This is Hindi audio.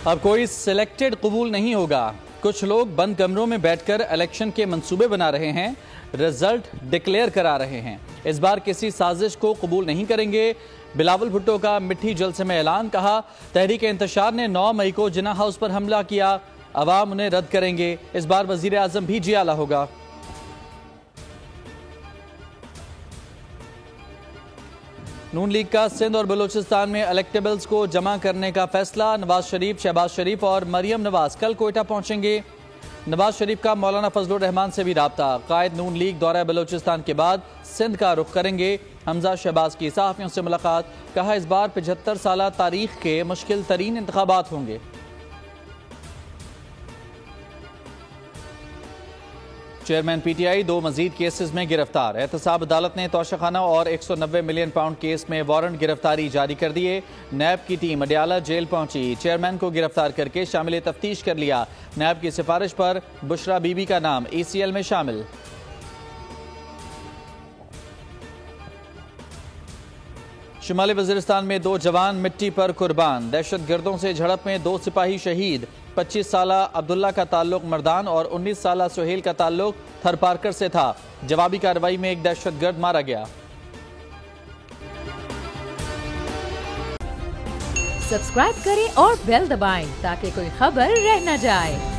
अब कोई सिलेक्टेड कबूल नहीं होगा। कुछ लोग बंद कमरों में बैठकर इलेक्शन के मंसूबे बना रहे हैं, रिजल्ट डिक्लेयर करा रहे हैं। इस बार किसी साजिश को कबूल नहीं करेंगे। बिलावल भुट्टो का मिट्टी जलसे में ऐलान। कहा, तहरीक इंतशार ने 9 मई को जिन्ना हाउस पर हमला किया, अवाम उन्हें रद्द करेंगे। इस बार वजीर आजम भी जियाला होगा। नून लीग का सिंध और बलूचिस्तान में इलेक्टेबल्स को जमा करने का फैसला। नवाज शरीफ, शहबाज शरीफ और मरियम नवाज कल कोयटा पहुंचेंगे। नवाज शरीफ का मौलाना फजलुर रहमान से भी राब्ता। कायद नून लीग दौरा बलूचिस्तान के बाद सिंध का रुख करेंगे। हमजा शहबाज की सहाफियों से मुलाकात। कहा, इस बार 75 साल तारीख के मुश्किल तरीन इंतखाबात होंगे। चेयरमैन पीटीआई 2 मजीद केसेस में गिरफ्तार। एहतसाब अदालत ने तोशाखाना और 190 मिलियन पाउंड केस में वारंट गिरफ्तारी जारी कर दिए। नैब की टीम अडियाला जेल पहुंची। चेयरमैन को गिरफ्तार करके शामिल तफ्तीश कर लिया। नैब की सिफारिश पर बुशरा बीबी का नाम ECL में शामिल। शुमाली वजीरिस्तान में 2 जवान मिट्टी पर कुर्बान। दहशत गर्दों से झड़प में 2 सिपाही शहीद। 25 साल अब्दुल्ला का ताल्लुक मर्दान और 19 साल सुहेल का ताल्लुक थरपारकर से था। जवाबी कार्रवाई में एक दहशतगर्द मारा गया। सब्सक्राइब करें और बेल दबाएं ताकि कोई खबर रह न जाए।